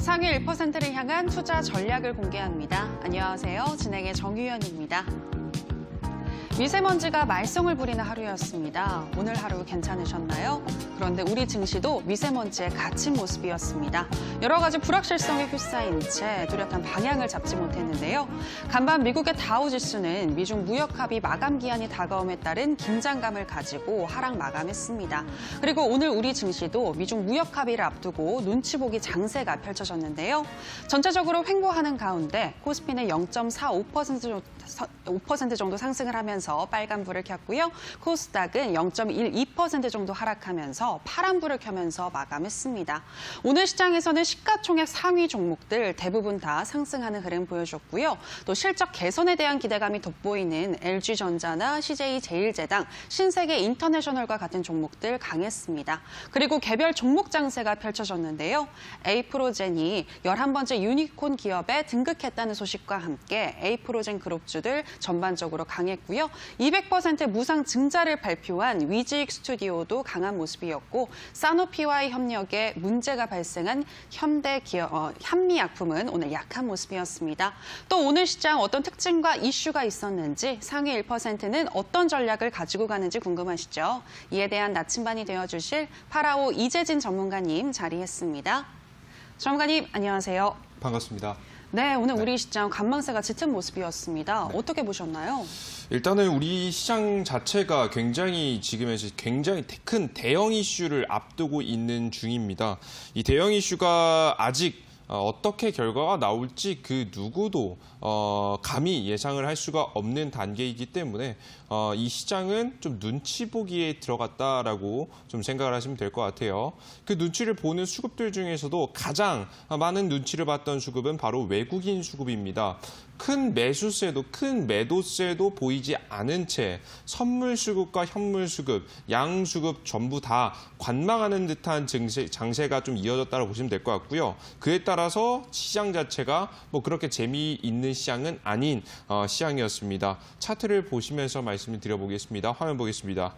상위 1%를 향한 투자 전략을 공개합니다. 안녕하세요. 진행의 정유연입니다. 미세먼지가 말썽을 부리는 하루였습니다. 오늘 하루 괜찮으셨나요? 그런데 우리 증시도 미세먼지에 갇힌 모습이었습니다. 여러 가지 불확실성에 휩싸인 채 뚜렷한 방향을 잡지 못했는데요. 간밤 미국의 다우지수는 미중 무역 합의 마감 기한이 다가옴에 따른 긴장감을 가지고 하락 마감했습니다. 그리고 오늘 우리 증시도 미중 무역 합의를 앞두고 눈치 보기 장세가 펼쳐졌는데요. 전체적으로 횡보하는 가운데 코스피는 0.45% 정도 상승을 하면서 빨간불을 켰고요. 코스닥은 0.12% 정도 하락하면서 파란불을 켜면서 마감했습니다. 오늘 시장에서는 시가총액 상위 종목들 대부분 다 상승하는 흐름 보여줬고요. 또 실적 개선에 대한 기대감이 돋보이는 LG전자나 CJ제일제당, 신세계인터내셔널과 같은 종목들 강했습니다. 그리고 개별 종목 장세가 펼쳐졌는데요. 에이프로젠이 11번째 유니콘 기업에 등극했다는 소식과 함께 에이프로젠 그룹주들 전반적으로 강했고요. 200% 무상 증자를 발표한 위지익 스튜디오도 강한 모습이었고 사노피와의 협력에 문제가 발생한 현미약품은 오늘 약한 모습이었습니다. 또 오늘 시장 어떤 특징과 이슈가 있었는지 상위 1%는 어떤 전략을 가지고 가는지 궁금하시죠? 이에 대한 나침반이 되어주실 파라오 이재진 전문가님 자리했습니다. 전문가님 안녕하세요. 반갑습니다. 네, 오늘 우리 시장 관망세가 짙은 모습이었습니다. 어떻게 보셨나요? 일단은 우리 시장 자체가 지금에서 굉장히 큰 대형 이슈를 앞두고 있는 중입니다. 이 대형 이슈가 아직 어떻게 결과가 나올지 그 누구도 감히 예상을 할 수가 없는 단계이기 때문에 이 시장은 좀 눈치 보기에 들어갔다라고 좀 생각을 하시면 될 것 같아요. 그 눈치를 보는 수급들 중에서도 가장 많은 눈치를 봤던 수급은 바로 외국인 수급입니다. 큰 매수세도 큰 매도세도 보이지 않은 채 선물 수급과 현물 수급, 양 수급 전부 다 관망하는 듯한 장세가 좀 이어졌다고 보시면 될 것 같고요. 그에 따라서 시장 자체가 뭐 그렇게 재미있는 시장은 아닌 시장이었습니다. 차트를 보시면서 말씀을 드려보겠습니다. 화면 보겠습니다.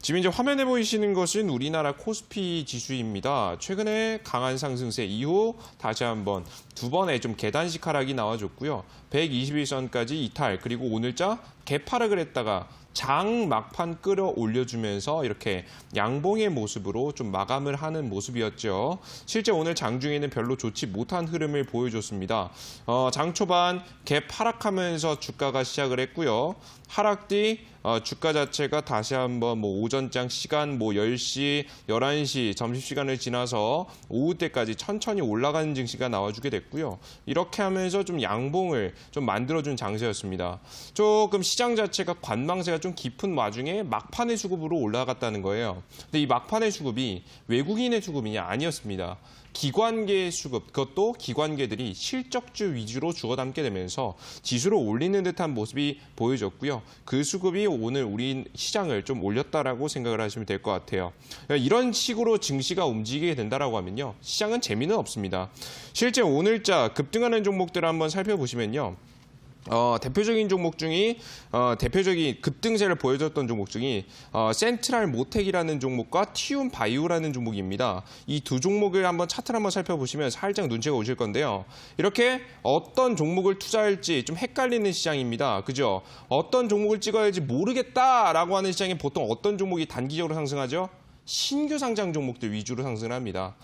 지금 이제 화면에 보이시는 것은 우리나라 코스피 지수입니다. 최근에 강한 상승세 이후 다시 한번 두 번의 좀 계단식 하락이 나와줬고요. 121선까지 이탈, 그리고 오늘자 개파락을 했다가 장 막판 끌어올려주면서 이렇게 양봉의 모습으로 좀 마감을 하는 모습이었죠. 실제 오늘 장중에는 별로 좋지 못한 흐름을 보여줬습니다. 장 초반 갭 하락하면서 주가가 시작을 했고요. 하락 뒤 주가 자체가 다시 한번 오전장 시간 10시, 11시 점심시간을 지나서 오후 때까지 천천히 올라가는 증시가 나와주게 됐고요. 이렇게 하면서 좀 양봉을 좀 만들어준 장세였습니다. 조금 시장 자체가 관망세가 좀 깊은 와중에 막판의 수급으로 올라갔다는 거예요. 근데 이 막판의 수급이 외국인의 수급이냐? 아니었습니다. 기관계 수급, 그것도 기관계들이 실적주 위주로 주워 담게 되면서 지수를 올리는 듯한 모습이 보여졌고요. 그 수급이 오늘 우리 시장을 좀 올렸다라고 생각을 하시면 될 것 같아요. 이런 식으로 증시가 움직이게 된다라고 하면요, 시장은 재미는 없습니다. 실제 오늘자 급등하는 종목들을 한번 살펴보시면요. 대표적인 종목 중이 대표적인 급등세를 보여줬던 종목 중이 센트럴 모텍이라는 종목과 티움 바이오라는 종목입니다. 이 두 종목을 한번 차트를 한번 살펴보시면 살짝 눈치가 오실 건데요. 이렇게 어떤 종목을 투자할지 좀 헷갈리는 시장입니다. 그죠? 어떤 종목을 찍어야 할지 모르겠다라고 하는 시장에 보통 어떤 종목이 단기적으로 상승하죠? 신규 상장 종목들 위주로 상승을 합니다.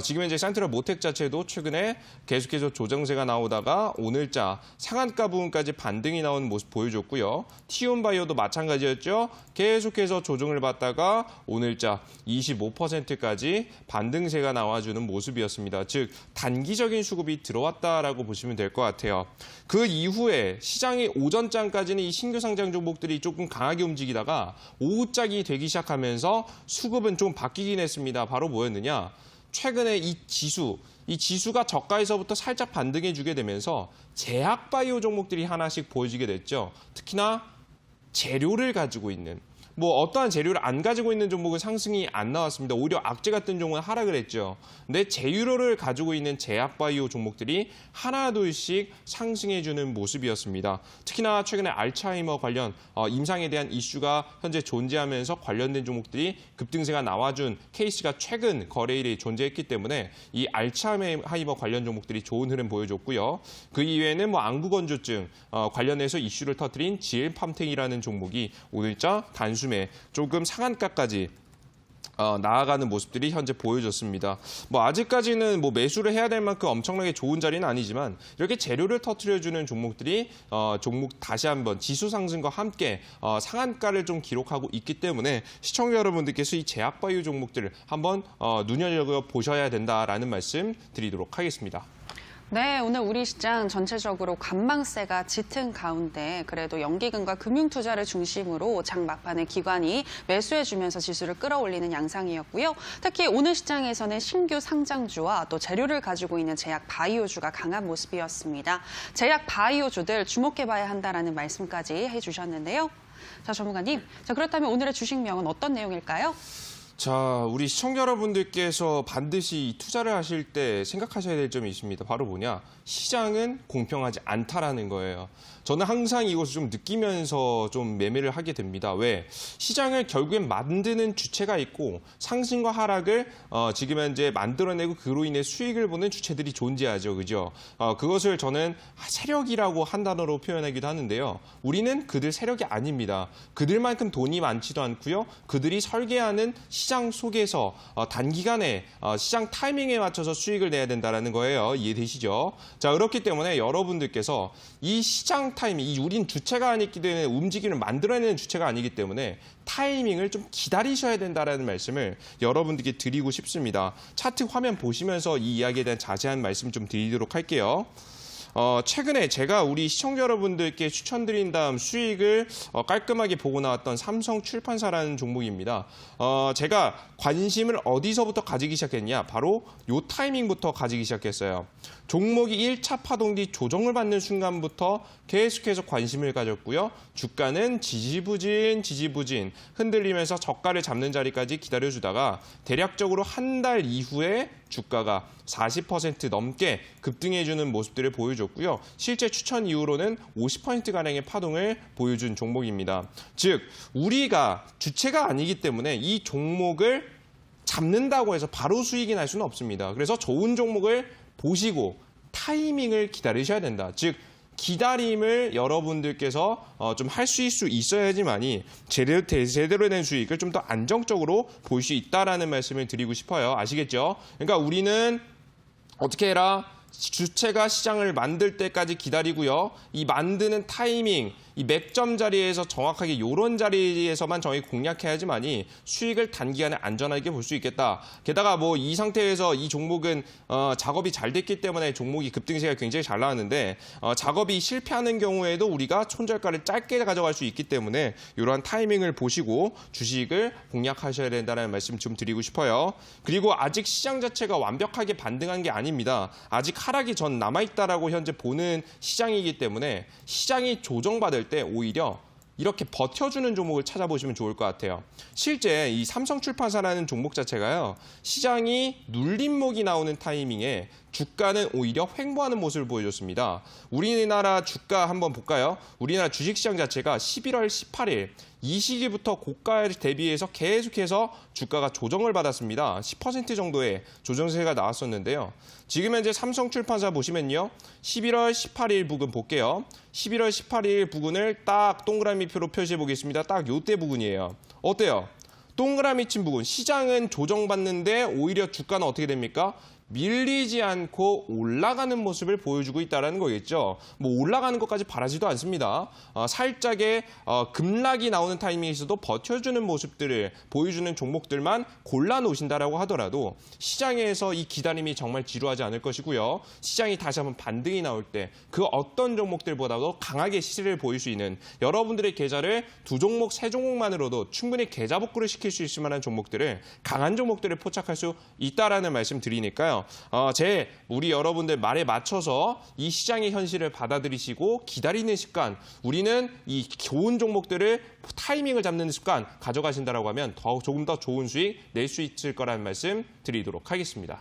지금 현재 센트럴 모텍 자체도 최근에 계속해서 조정세가 나오다가 오늘자 상한가 부분까지 반등이 나온 모습 보여줬고요. 티움바이오도 마찬가지였죠. 계속해서 조정을 받다가 오늘자 25%까지 반등세가 나와주는 모습이었습니다. 즉 단기적인 수급이 들어왔다라고 보시면 될 것 같아요. 그 이후에 시장의 오전장까지는 이 신규 상장 종목들이 조금 강하게 움직이다가 오후장이 되기 시작하면서 수급은 좀 바뀌긴 했습니다. 바로 뭐였느냐? 최근에 이 지수가 저가에서부터 살짝 반등해주게 되면서 제약바이오 종목들이 하나씩 보여지게 됐죠. 특히나 재료를 가지고 있는 뭐 어떠한 재료를 안 가지고 있는 종목은 상승이 안 나왔습니다. 오히려 악재 같은 종목은 하락을 했죠. 근데 제유로를 가지고 있는 제약바이오 종목들이 하나둘씩 상승해주는 모습이었습니다. 특히나 최근에 알츠하이머 관련 임상에 대한 이슈가 현재 존재하면서 관련된 종목들이 급등세가 나와준 케이스가 최근 거래일에 존재했기 때문에 이 알츠하이머 관련 종목들이 좋은 흐름 보여줬고요. 그 이외에는 뭐 안구건조증 관련해서 이슈를 터뜨린 GL팜텍이라는 종목이 오늘자 단숨에 조금 상한가까지 나아가는 모습들이 현재 보여졌습니다. 뭐 아직까지는 뭐 매수를 해야 될 만큼 엄청나게 좋은 자리는 아니지만 이렇게 재료를 터뜨려주는 종목들이 종목 다시 한번 지수 상승과 함께 상한가를 좀 기록하고 있기 때문에 시청자 여러분들께서 이 제약바이오 종목들을 한번 눈여겨 보셔야 된다라는 말씀 드리도록 하겠습니다. 네, 오늘 우리 시장 전체적으로 관망세가 짙은 가운데 그래도 연기금과 금융투자를 중심으로 장 막판에 기관이 매수해주면서 지수를 끌어올리는 양상이었고요. 특히 오늘 시장에서는 신규 상장주와 또 재료를 가지고 있는 제약 바이오주가 강한 모습이었습니다. 제약 바이오주들 주목해봐야 한다라는 말씀까지 해주셨는데요. 자, 전문가님, 자 그렇다면 오늘의 주식명은 어떤 내용일까요? 자, 우리 시청자 여러분들께서 반드시 투자를 하실 때 생각하셔야 될 점이 있습니다. 바로 뭐냐? 시장은 공평하지 않다라는 거예요. 저는 항상 이것을 좀 느끼면서 좀 매매를 하게 됩니다. 왜? 시장을 결국엔 만드는 주체가 있고 상승과 하락을 지금 현재 만들어내고 그로 인해 수익을 보는 주체들이 존재하죠. 그죠? 그것을 저는 세력이라고 한 단어로 표현하기도 하는데요. 우리는 그들 세력이 아닙니다. 그들만큼 돈이 많지도 않고요. 그들이 설계하는 시장 속에서 단기간에 시장 타이밍에 맞춰서 수익을 내야 된다는 거예요. 이해되시죠? 자, 그렇기 때문에 여러분들께서 이 시장 타이밍, 우린 주체가 아니기 때문에 움직임을 만들어내는 주체가 아니기 때문에 타이밍을 좀 기다리셔야 된다는 말씀을 여러분들께 드리고 싶습니다. 차트 화면 보시면서 이 이야기에 대한 자세한 말씀 좀 드리도록 할게요. 최근에 제가 우리 시청자 여러분들께 추천드린 다음 수익을 깔끔하게 보고 나왔던 삼성출판사라는 종목입니다. 제가 관심을 어디서부터 가지기 시작했냐? 바로 요 타이밍부터 가지기 시작했어요. 종목이 1차 파동 뒤 조정을 받는 순간부터 계속해서 관심을 가졌고요. 주가는 지지부진 흔들리면서 저가를 잡는 자리까지 기다려주다가 대략적으로 한 달 이후에 주가가 40% 넘게 급등해주는 모습들을 보여줬고요. 실제 추천 이후로는 50%가량의 파동을 보여준 종목입니다. 즉, 우리가 주체가 아니기 때문에 이 종목을 잡는다고 해서 바로 수익이 날 수는 없습니다. 그래서 좋은 종목을 보시고 타이밍을 기다리셔야 된다. 즉, 기다림을 여러분들께서 좀 할 수 있어야지만이 제대로 된 수익을 좀 더 안정적으로 볼 수 있다라는 말씀을 드리고 싶어요. 아시겠죠? 그러니까 우리는 어떻게 해라? 주체가 시장을 만들 때까지 기다리고요. 이 만드는 타이밍, 이 맥점 자리에서 정확하게 이런 자리에서만 저희 공략해야지만이 수익을 단기간에 안전하게 볼 수 있겠다. 게다가 뭐 이 상태에서 이 종목은 작업이 잘 됐기 때문에 종목이 급등세가 굉장히 잘 나왔는데 작업이 실패하는 경우에도 우리가 손절가를 짧게 가져갈 수 있기 때문에 이러한 타이밍을 보시고 주식을 공략하셔야 된다는 말씀 좀 드리고 싶어요. 그리고 아직 시장 자체가 완벽하게 반등한 게 아닙니다. 아직 하락이 전 남아있다라고 현재 보는 시장이기 때문에 시장이 조정받을 때 오히려 이렇게 버텨주는 종목을 찾아보시면 좋을 것 같아요. 실제 이 삼성출판사라는 종목 자체가요. 시장이 눌림목이 나오는 타이밍에 주가는 오히려 횡보하는 모습을 보여줬습니다. 우리나라 주가 한번 볼까요? 우리나라 주식시장 자체가 11월 18일 이 시기부터 고가에 대비해서 계속해서 주가가 조정을 받았습니다. 10% 정도의 조정세가 나왔었는데요. 지금 현재 삼성출판사 보시면요. 11월 18일 부근 볼게요. 11월 18일 부근을 딱 동그라미표로 표시해 보겠습니다. 딱 요때 부근이에요. 어때요? 동그라미 친 부분. 시장은 조정받는데 오히려 주가는 어떻게 됩니까? 밀리지 않고 올라가는 모습을 보여주고 있다는 거겠죠. 뭐 올라가는 것까지 바라지도 않습니다. 살짝의 급락이 나오는 타이밍에서도 버텨주는 모습들을 보여주는 종목들만 골라놓으신다라고 하더라도 시장에서 이 기다림이 정말 지루하지 않을 것이고요. 시장이 다시 한번 반등이 나올 때 그 어떤 종목들보다도 강하게 시세를 보일 수 있는 여러분들의 계좌를 2종목, 3종목만으로도 충분히 계좌 복구를 시킬 수 있을 만한 종목들을 강한 종목들을 포착할 수 있다라는 말씀 드리니까요. 되니까요. 우리 여러분들 말에 맞춰서 이 시장의 현실을 받아들이시고 기다리는 습관, 우리는 이 좋은 종목들을 타이밍을 잡는 습관 가져가신다라고 하면 조금 더 좋은 수익 낼 수 있을 거라는 말씀 드리도록 하겠습니다.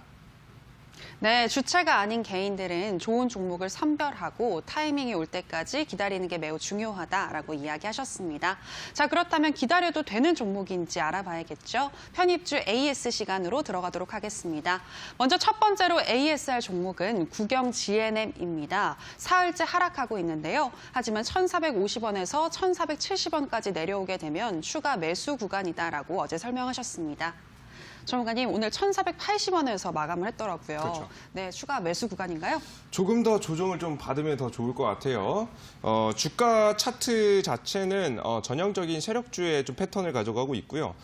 네, 주체가 아닌 개인들은 좋은 종목을 선별하고 타이밍이 올 때까지 기다리는 게 매우 중요하다라고 이야기하셨습니다. 자, 그렇다면 기다려도 되는 종목인지 알아봐야겠죠. 편입주 AS 시간으로 들어가도록 하겠습니다. 먼저 첫 번째로 ASR 종목은 국영 GNM입니다. 사흘째 하락하고 있는데요. 하지만 1,450원에서 1,470원까지 내려오게 되면 추가 매수 구간이다라고 어제 설명하셨습니다. 전문가님, 오늘 1,480원에서 마감을 했더라고요. 그렇죠. 네, 추가 매수 구간인가요? 조금 더 조정을 좀 받으면 더 좋을 것 같아요. 주가 차트 자체는 전형적인 세력주의 좀 패턴을 가져가고 있고요.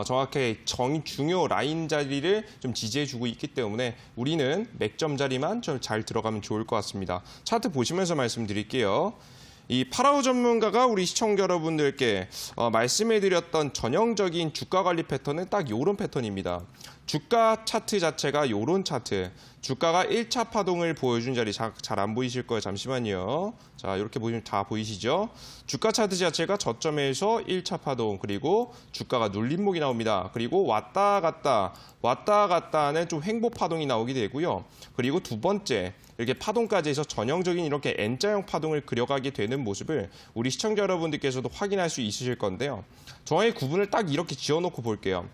정확히 중요 라인 자리를 좀 지지해주고 있기 때문에 우리는 맥점 자리만 좀 잘 들어가면 좋을 것 같습니다. 차트 보시면서 말씀드릴게요. 이 파라오 전문가가 우리 시청자 여러분들께 말씀해드렸던 전형적인 주가 관리 패턴은 딱 이런 패턴입니다. 주가 차트 자체가 이런 차트, 주가가 1차 파동을 보여준 자리 잘 안 보이실 거예요. 잠시만요. 자, 이렇게 보시면 다 보이시죠? 주가 차트 자체가 저점에서 1차 파동, 그리고 주가가 눌림목이 나옵니다. 그리고 왔다 갔다 하는 좀 횡보 파동이 나오게 되고요. 그리고 두 번째, 이렇게 파동까지 해서 전형적인 이렇게 N자형 파동을 그려가게 되는 모습을 우리 시청자 여러분들께서도 확인할 수 있으실 건데요. 정확히 구분을 딱 이렇게 지어놓고 볼게요.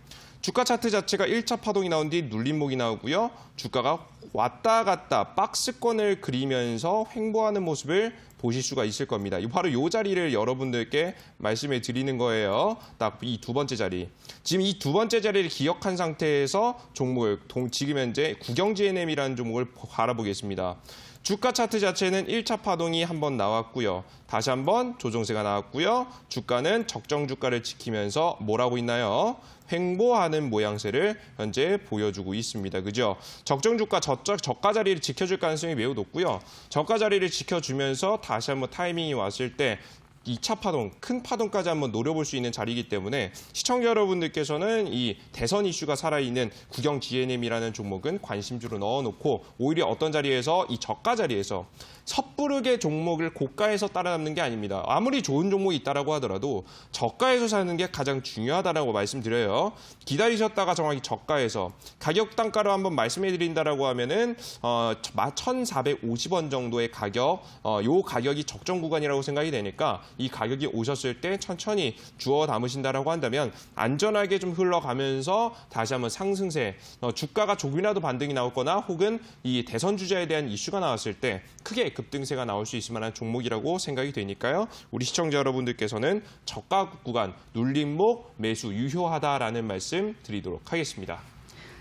주가 차트 자체가 1차 파동이 나온 뒤 눌림목이 나오고요. 주가가 왔다 갔다 박스권을 그리면서 횡보하는 모습을 보실 수가 있을 겁니다. 바로 이 자리를 여러분들께 말씀해 드리는 거예요. 딱 이 두 번째 자리. 지금 이 두 번째 자리를 기억한 상태에서 종목을 지금 현재 국영 GNM이라는 종목을 바라보겠습니다. 주가 차트 자체는 1차 파동이 한번 나왔고요. 다시 한번 조정세가 나왔고요. 주가는 적정 주가를 지키면서 뭘 하고 있나요? 횡보하는 모양새를 현재 보여주고 있습니다. 그죠? 적정 주가 저가 자리를 지켜줄 가능성이 매우 높고요. 저가 자리를 지켜주면서 다시 한번 타이밍이 왔을 때 2차 파동, 큰 파동까지 한번 노려볼 수 있는 자리이기 때문에 시청자 여러분들께서는 이 대선 이슈가 살아있는 국영 GNM이라는 종목은 관심주로 넣어놓고 오히려 어떤 자리에서 이 저가 자리에서 섣부르게 종목을 고가에서 따라잡는 게 아닙니다. 아무리 좋은 종목이 있다라고 하더라도 저가에서 사는 게 가장 중요하다라고 말씀드려요. 기다리셨다가 정확히 저가에서 가격 단가로 한번 말씀해 드린다라고 하면은 1,450원 정도의 가격, 요 가격이 적정 구간이라고 생각이 되니까 이 가격이 오셨을 때 천천히 주워 담으신다라고 한다면 안전하게 좀 흘러가면서 다시 한번 상승세, 주가가 조금이라도 반등이 나오거나 혹은 이 대선 주자에 대한 이슈가 나왔을 때 크게 급등세가 나올 수 있을 만한 종목이라고 생각이 되니까요. 우리 시청자 여러분들께서는 저가 구간, 눌림목, 매수 유효하다라는 말씀 드리도록 하겠습니다.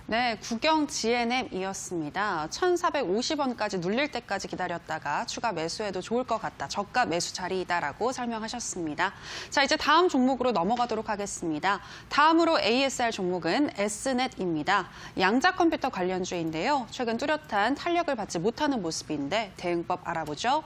네, 국영 GNM이었습니다. 1,450원까지 눌릴 때까지 기다렸다가 추가 매수해도 좋을 것 같다. 저가 매수 자리이다라고 설명하셨습니다. 자, 이제 다음 종목으로 넘어가도록 하겠습니다. 다음으로 ASR 종목은 S넷입니다. 양자 컴퓨터 관련주인데요. 최근 뚜렷한 탄력을 받지 못하는 모습인데 대응법 알아보죠.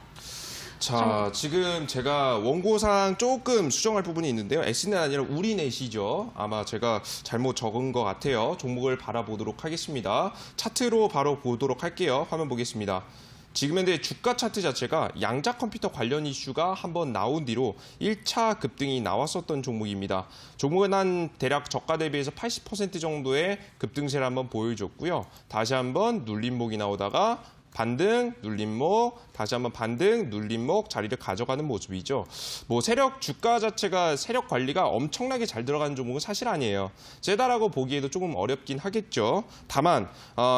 자, 지금 제가 원고상 조금 수정할 부분이 있는데요. S넷 아니라 우리넷이죠. 아마 제가 잘못 적은 것 같아요. 종목을 바라보도록 하겠습니다. 차트로 바로 보도록 할게요. 화면 보겠습니다. 지금 현재 주가 차트 자체가 양자 컴퓨터 관련 이슈가 한번 나온 뒤로 1차 급등이 나왔었던 종목입니다. 종목은 한 대략 저가 대비해서 80% 정도의 급등세를 한번 보여줬고요. 다시 한번 눌림목이 나오다가 반등, 눌림목, 다시 한번 반등, 눌림목 자리를 가져가는 모습이죠. 뭐 세력 주가 자체가 세력 관리가 엄청나게 잘 들어가는 종목은 사실 아니에요. 세다라고 보기에도 조금 어렵긴 하겠죠. 다만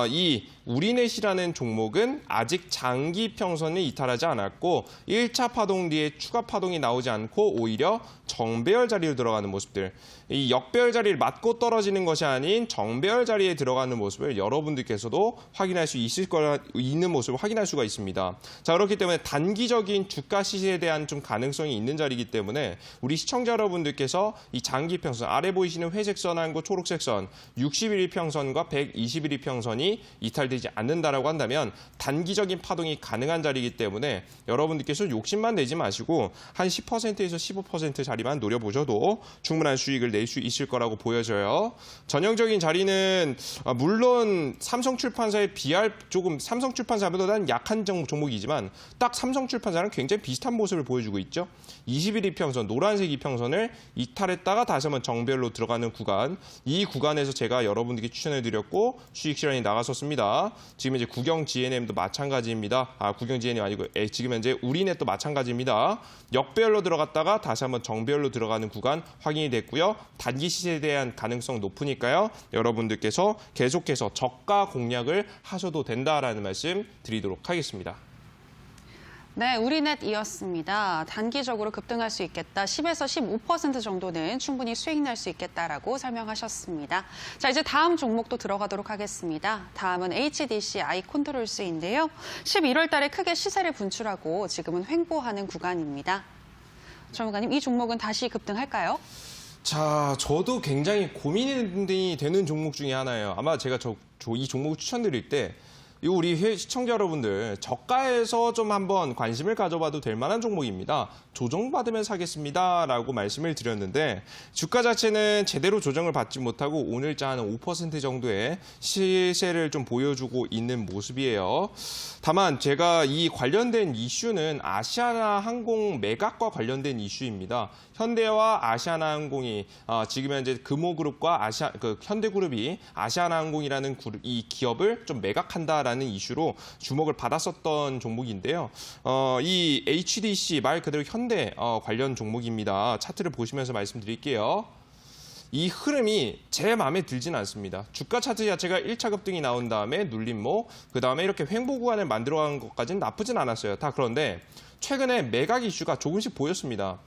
이 우리넷이라는 종목은 아직 장기 평선을 이탈하지 않았고 1차 파동 뒤에 추가 파동이 나오지 않고 오히려 정배열 자리로 들어가는 모습들. 이 역배열 자리를 맞고 떨어지는 것이 아닌 정배열 자리에 들어가는 모습을 여러분들께서도 확인할 수 있는 있는 모습을 확인할 수가 있습니다. 자, 그렇기 때문에 단기적인 주가 시세에 대한 좀 가능성이 있는 자리이기 때문에 우리 시청자 여러분들께서 이 장기 평선, 아래 보이시는 회색 선하고 초록색 선, 60일 이평선과 120일 이평선이 이탈되지 않는다라고 한다면 단기적인 파동이 가능한 자리이기 때문에 여러분들께서 욕심만 내지 마시고 한 10%에서 15% 자리만 노려보셔도 충분한 수익을 낼 수 있을 거라고 보여져요. 전형적인 자리는 물론 삼성출판사에 비할 조금 삼성출판사보다는 약한 종목이지만 딱 삼성출판사랑 굉장히 비슷한 모습을 보여주고 있죠. 20일 이평선, 노란색 이평선을 이탈했다가 다시 한번 정배열로 들어가는 구간, 이 구간에서 제가 여러분들께 추천해드렸고 수익 실현이 나갔었습니다. 지금 이제 국영 GNM도 마찬가지입니다. 국영 GNM 아니고 지금 현재 우리넷도 마찬가지입니다. 역배열로 들어갔다가 다시 한번 정배열로 들어가는 구간 확인이 됐고요. 단기 시세에 대한 가능성 높으니까요. 여러분들께서 계속해서 저가 공략을 하셔도 된다라는 말씀 드리도록 하겠습니다. 네, 우리넷이었습니다. 단기적으로 급등할 수 있겠다. 10에서 15% 정도는 충분히 수익 낼 수 있겠다라고 설명하셨습니다. 자, 이제 다음 종목도 들어가도록 하겠습니다. 다음은 HDC 아이콘트롤스인데요. 11월 달에 크게 시세를 분출하고 지금은 횡보하는 구간입니다. 전문가님, 이 종목은 다시 급등할까요? 자, 저도 굉장히 고민이 되는 종목 중에 하나예요. 아마 제가 이 종목을 추천드릴 때 우리 시청자 여러분들 저가에서 좀 한번 관심을 가져봐도 될 만한 종목입니다. 조정받으면 사겠습니다라고 말씀을 드렸는데 주가 자체는 제대로 조정을 받지 못하고 오늘자 한 5% 정도의 시세를 좀 보여주고 있는 모습이에요. 다만 제가 이 관련된 이슈는 아시아나항공 매각과 관련된 이슈입니다. 현대와 아시아나항공이 지금 현재 금호그룹과 현대그룹이 아시아나항공이라는 이 기업을 좀 매각한다라는 이슈로 주목을 받았었던 종목인데요. 이 HDC 말 그대로 현대 관련 종목입니다. 차트를 보시면서 말씀드릴게요. 이 흐름이 제 마음에 들지는 않습니다. 주가 차트 자체가 1차 급등이 나온 다음에 눌림목, 그다음에 이렇게 횡보 구간을 만들어간 것까지는 나쁘진 않았어요. 다 그런데 최근에 매각 이슈가 조금씩 보였습니다.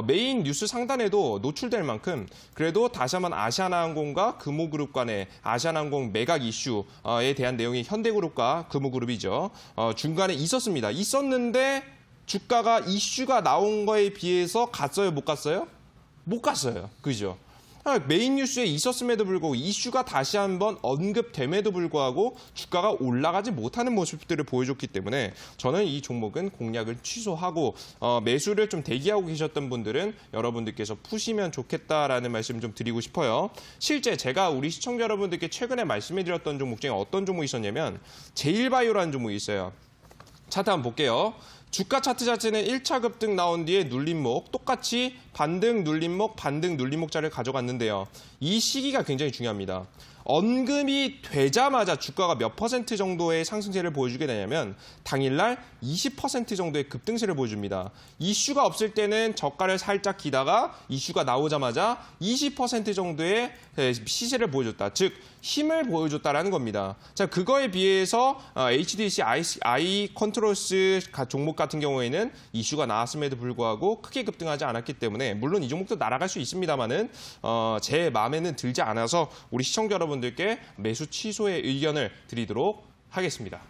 메인 뉴스 상단에도 노출될 만큼 그래도 다시 한번 아시아나항공과 금호그룹 간의 아시아나항공 매각 이슈에 대한 내용이 현대그룹과 금호그룹이죠. 중간에 있었습니다. 있었는데 주가가 이슈가 나온 거에 비해서 갔어요? 못 갔어요? 못 갔어요. 그죠? 메인 뉴스에 있었음에도 불구하고 이슈가 다시 한번 언급됨에도 불구하고 주가가 올라가지 못하는 모습들을 보여줬기 때문에 저는 이 종목은 공략을 취소하고 매수를 좀 대기하고 계셨던 분들은 여러분들께서 푸시면 좋겠다라는 말씀 좀 드리고 싶어요. 실제 제가 우리 시청자 여러분들께 최근에 말씀해드렸던 종목 중에 어떤 종목이 있었냐면 제일바이오라는 종목이 있어요. 차트 한번 볼게요. 주가 차트 자체는 1차 급등 나온 뒤에 눌림목, 똑같이 반등 눌림목, 반등 눌림목 자리를 가져갔는데요. 이 시기가 굉장히 중요합니다. 언급이 되자마자 주가가 몇 퍼센트 정도의 상승세를 보여주게 되냐면 당일날 20% 정도의 급등세를 보여줍니다. 이슈가 없을 때는 저가를 살짝 기다가 이슈가 나오자마자 20% 정도의 시세를 보여줬다. 즉 힘을 보여줬다라는 겁니다. 자, 그거에 비해서 HDC 아이컨트롤스 종목 같은 경우에는 이슈가 나왔음에도 불구하고 크게 급등하지 않았기 때문에 물론 이 종목도 날아갈 수 있습니다만은 제 마음에는 들지 않아서 우리 시청자 여러분들께 매수 취소의 의견을 드리도록 하겠습니다.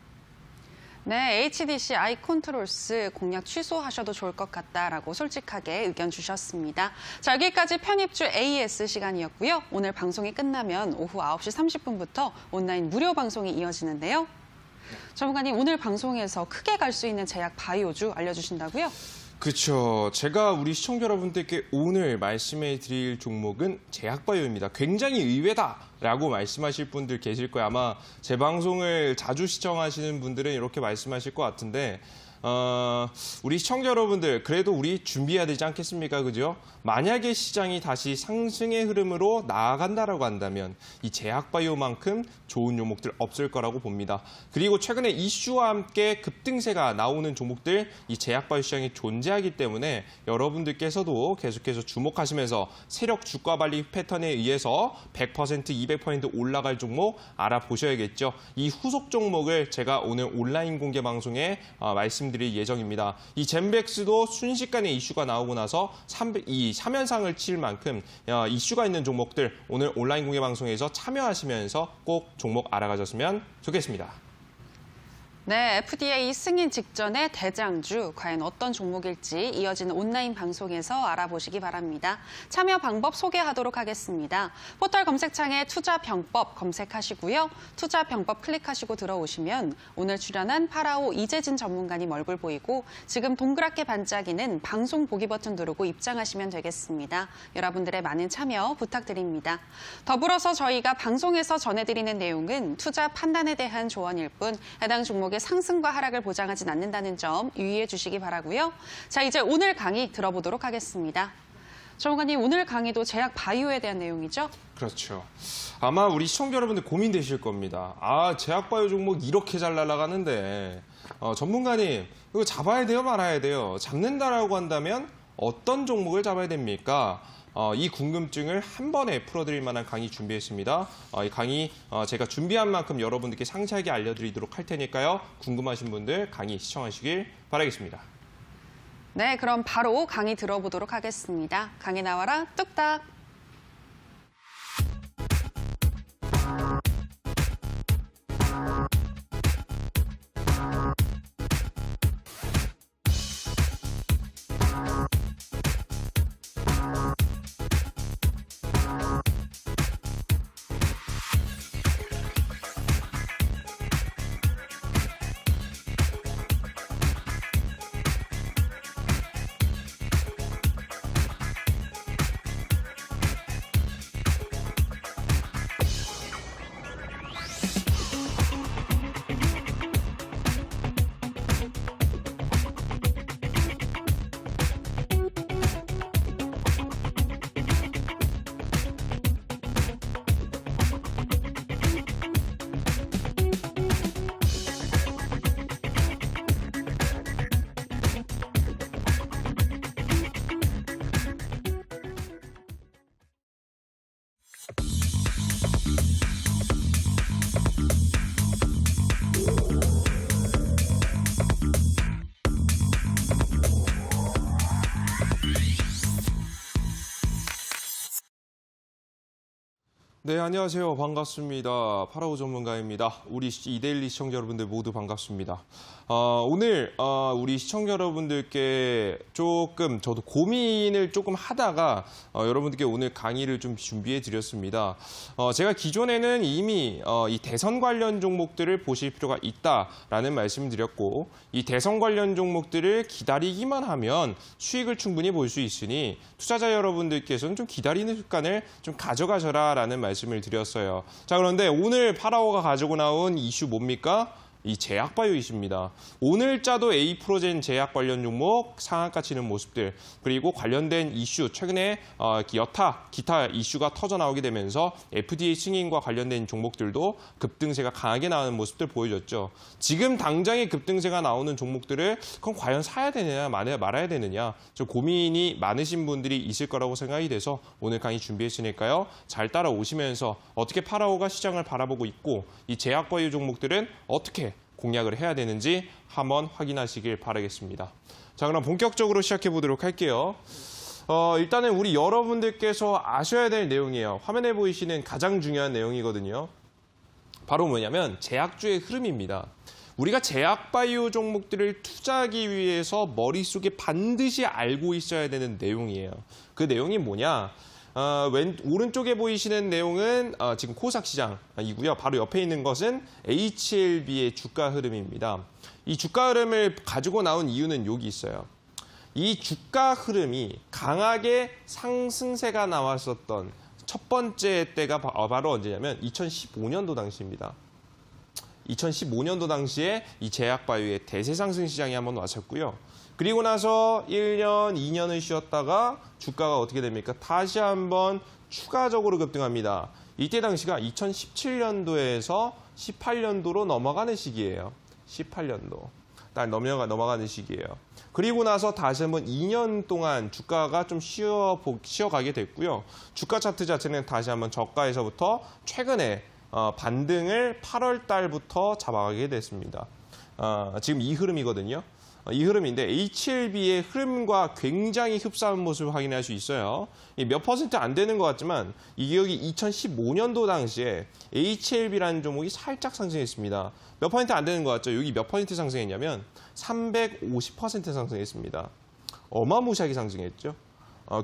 네, HDC 아이컨트롤스 공략 취소하셔도 좋을 것 같다라고 솔직하게 의견 주셨습니다. 자, 여기까지 편입주 AS 시간이었고요. 오늘 방송이 끝나면 오후 9시 30분부터 온라인 무료 방송이 이어지는데요. 전문가님, 오늘 방송에서 크게 갈 수 있는 제약 바이오주 알려주신다고요? 그렇죠. 제가 우리 시청자 여러분들께 오늘 말씀해 드릴 종목은 제약바이오입니다. 굉장히 의외다라고 말씀하실 분들 계실 거예요. 아마 제 방송을 자주 시청하시는 분들은 이렇게 말씀하실 것 같은데 우리 시청자 여러분들 그래도 우리 준비해야 되지 않겠습니까? 그죠? 만약에 시장이 다시 상승의 흐름으로 나아간다라고 한다면 이 제약바이오만큼 좋은 종목들 없을 거라고 봅니다. 그리고 최근에 이슈와 함께 급등세가 나오는 종목들 이 제약바이오 시장이 존재하기 때문에 여러분들께서도 계속해서 주목하시면서 세력 주가 관리 패턴에 의해서 100%, 200% 올라갈 종목 알아보셔야겠죠. 이 후속 종목을 제가 오늘 온라인 공개 방송에 말씀드릴 예정입니다. 이 젠백스도 순식간에 이슈가 나오고 나서 이 3연상을 칠 만큼 이슈가 있는 종목들 오늘 온라인 공개 방송에서 참여하시면서 꼭 종목 알아가셨으면 좋겠습니다. 네, FDA 승인 직전의 대장주, 과연 어떤 종목일지 이어지는 온라인 방송에서 알아보시기 바랍니다. 참여 방법 소개하도록 하겠습니다. 포털 검색창에 투자병법 검색하시고요. 투자병법 클릭하시고 들어오시면 오늘 출연한 파라오 이재진 전문가님 얼굴 보이고 지금 동그랗게 반짝이는 방송 보기 버튼 누르고 입장하시면 되겠습니다. 여러분들의 많은 참여 부탁드립니다. 더불어서 저희가 방송에서 전해드리는 내용은 투자 판단에 대한 조언일 뿐 해당 종목의 상승과 하락을 보장하진 않는다는 점 유의해 주시기 바라고요. 자, 이제 오늘 강의 들어보도록 하겠습니다. 전문가님, 오늘 강의도 제약 바이오에 대한 내용이죠? 그렇죠. 아마 우리 시청자 여러분들 고민되실 겁니다. 제약 바이오 종목 이렇게 잘 날아가는데 전문가님, 이거 잡아야 돼요, 말아야 돼요? 잡는다라고 한다면 어떤 종목을 잡아야 됩니까? 이 궁금증을 한 번에 풀어드릴 만한 강의 준비했습니다. 이 강의 제가 준비한 만큼 여러분들께 상세하게 알려드리도록 할 테니까요. 궁금하신 분들 강의 시청하시길 바라겠습니다. 네, 그럼 바로 강의 들어보도록 하겠습니다. 강의 나와라 뚝딱. 네, 안녕하세요. 반갑습니다. 파라오 전문가입니다. 우리 이데일리 시청자 여러분들 모두 반갑습니다. 오늘 우리 시청자 여러분들께 조금 저도 고민을 조금 하다가 여러분들께 오늘 강의를 좀 준비해 드렸습니다. 제가 기존에는 이미 이 대선 관련 종목들을 보실 필요가 있다라는 말씀을 드렸고 이 대선 관련 종목들을 기다리기만 하면 수익을 충분히 볼 수 있으니 투자자 여러분들께서는 좀 기다리는 습관을 좀 가져가셔라라는 말씀을 드렸어요. 자, 그런데 오늘 파라오가 가지고 나온 이슈 뭡니까? 이 제약바이오 이슈입니다. 오늘자도 A-프로젠 제약 관련 종목 상한가 치는 모습들, 그리고 관련된 이슈, 최근에 여타 기타 이슈가 터져 나오게 되면서 FDA 승인과 관련된 종목들도 급등세가 강하게 나오는 모습들 보여줬죠. 지금 당장에 급등세가 나오는 종목들을 그럼 과연 사야 되느냐 말아야 되느냐 좀 고민이 많으신 분들이 있을 거라고 생각이 돼서 오늘 강의 준비했으니까요. 잘 따라오시면서 어떻게 파라오가 시장을 바라보고 있고 이 제약바이오 종목들은 어떻게 공략을 해야 되는지 한번 확인하시길 바라겠습니다. 자, 그럼 본격적으로 시작해 보도록 할게요. 일단은 우리 여러분들께서 아셔야 될 내용이에요. 화면에 보이시는 가장 중요한 내용이거든요. 바로 뭐냐면 제약주의 흐름입니다. 우리가 제약바이오 종목들을 투자하기 위해서 머릿속에 반드시 알고 있어야 되는 내용이에요. 그 내용이 뭐냐? 오른쪽에 보이시는 내용은 지금 코스닥 시장이고요. 바로 옆에 있는 것은 HLB의 주가 흐름입니다. 이 주가 흐름을 가지고 나온 이유는 여기 있어요. 이 주가 흐름이 강하게 상승세가 나왔었던 첫 번째 때가 바로 언제냐면 2015년도 당시입니다. 2015년도 당시에 이 제약바이오의 대세 상승 시장이 한번 왔었고요. 그리고 나서 1년, 2년을 쉬었다가 주가가 어떻게 됩니까? 다시 한번 추가적으로 급등합니다. 이때 당시가 2017년도에서 18년도로 넘어가는 시기예요. 18년도. 딱 넘어가는 시기예요. 그리고 나서 다시 한번 2년 동안 주가가 좀 쉬어가게 됐고요. 주가 차트 자체는 다시 한번 저가에서부터 최근에 반등을 8월 달부터 잡아가게 됐습니다. 지금 이 흐름이거든요. 이 흐름인데 HLB의 흐름과 굉장히 흡사한 모습을 확인할 수 있어요. 몇 퍼센트 안 되는 것 같지만 이 기업이 2015년도 당시에 HLB라는 종목이 살짝 상승했습니다. 몇 퍼센트 안 되는 것 같죠? 여기 몇 퍼센트 상승했냐면 350% 상승했습니다. 어마무시하게 상승했죠.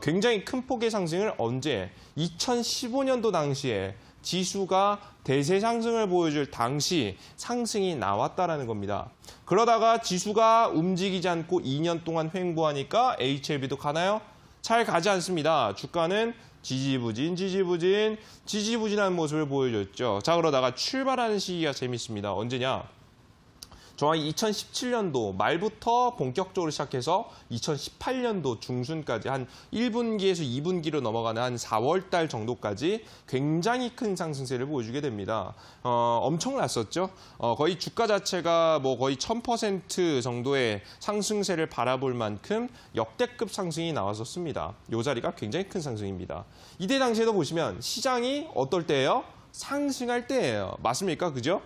굉장히 큰 폭의 상승을 언제? 2015년도 당시에 지수가 대세 상승을 보여줄 당시 상승이 나왔다라는 겁니다. 그러다가 지수가 움직이지 않고 2년 동안 횡보하니까 HLB도 가나요? 잘 가지 않습니다. 주가는 지지부진한 모습을 보여줬죠. 자, 그러다가 출발하는 시기가 재밌습니다. 언제냐? 정확히 2017년도 말부터 본격적으로 시작해서 2018년도 중순까지 한 1분기에서 2분기로 넘어가는 한 4월 달 정도까지 굉장히 큰 상승세를 보여주게 됩니다. 엄청났었죠. 거의 주가 자체가 뭐 거의 1000% 정도의 상승세를 바라볼 만큼 역대급 상승이 나왔었습니다. 이 자리가 굉장히 큰 상승입니다. 이때 당시에도 보시면 시장이 어떨 때예요? 상승할 때예요. 맞습니까? 그죠?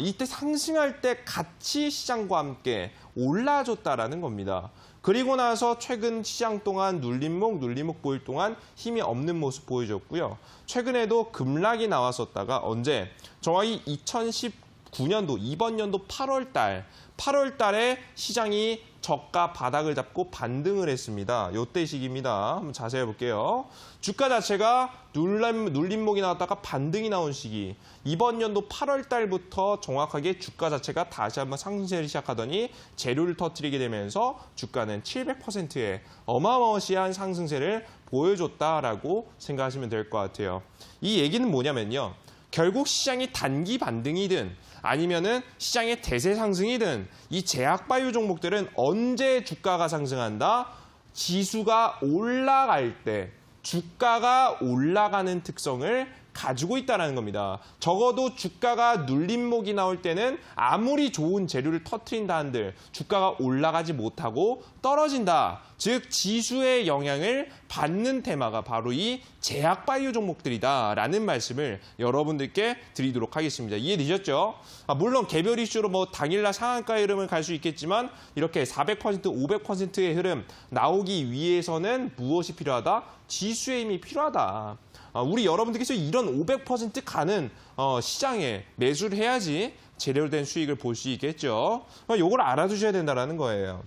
이때 상승할 때 같이 시장과 함께 올라줬다라는 겁니다. 그리고 나서 최근 시장 동안 눌림목 보일 동안 힘이 없는 모습 보여줬고요. 최근에도 급락이 나왔었다가 언제? 정확히 2019년도 이번 연도 8월 달에 시장이 저가 바닥을 잡고 반등을 했습니다. 요때 시기입니다. 한번 자세히 볼게요. 주가 자체가 눌림목이 나왔다가 반등이 나온 시기. 이번 연도 8월 달부터 정확하게 주가 자체가 다시 한번 상승세를 시작하더니 재료를 터뜨리게 되면서 주가는 700%의 어마어마시한 상승세를 보여줬다라고 생각하시면 될 것 같아요. 이 얘기는 뭐냐면요. 결국 시장이 단기 반등이든 아니면은 시장의 대세 상승이든 이 제약바이오 종목들은 언제 주가가 상승한다? 지수가 올라갈 때 주가가 올라가는 특성을 가지고 있다는 겁니다. 적어도 주가가 눌림목이 나올 때는 아무리 좋은 재료를 터트린다 한들 주가가 올라가지 못하고 떨어진다. 즉 지수의 영향을 받는 테마가 바로 이 제약바이오 종목들이다라는 말씀을 여러분들께 드리도록 하겠습니다. 이해되셨죠? 물론 개별 이슈로 뭐 당일날 상한가 흐름을 갈 수 있겠지만 이렇게 400%, 500%의 흐름 나오기 위해서는 무엇이 필요하다? 지수의 힘이 필요하다. 우리 여러분들께서 이런 500% 가는 시장에 매수를 해야지 제대로 된 수익을 볼 수 있겠죠. 이걸 알아두셔야 된다는 거예요.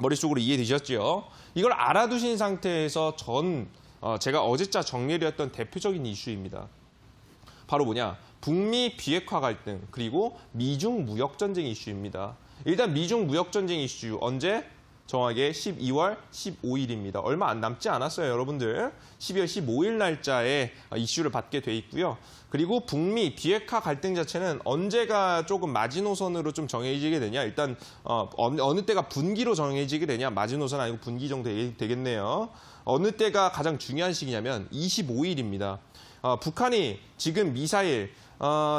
머릿속으로 이해되셨죠? 이걸 알아두신 상태에서 제가 어제자 정리해드렸던 대표적인 이슈입니다. 바로 뭐냐? 북미 비핵화 갈등 그리고 미중 무역 전쟁 이슈입니다. 일단 미중 무역 전쟁 이슈 언제? 정확하게 12월 15일입니다. 얼마 안 남지 않았어요, 여러분들. 12월 15일 날짜에 이슈를 받게 돼 있고요. 그리고 북미 비핵화 갈등 자체는 언제가 조금 마지노선으로 좀 정해지게 되냐. 일단 어느 때가 분기로 정해지게 되냐. 마지노선 아니고 분기 정도 되겠네요. 어느 때가 가장 중요한 시기냐면 25일입니다. 북한이 지금 미사일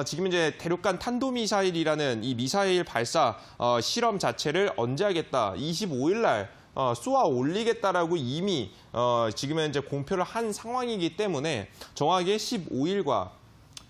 지금 이제 대륙간 탄도미사일이라는 이 미사일 발사 실험 자체를 언제 하겠다. 25일 날 쏘아 올리겠다라고 이미 지금 이제 공표를 한 상황이기 때문에 정확하게 15일과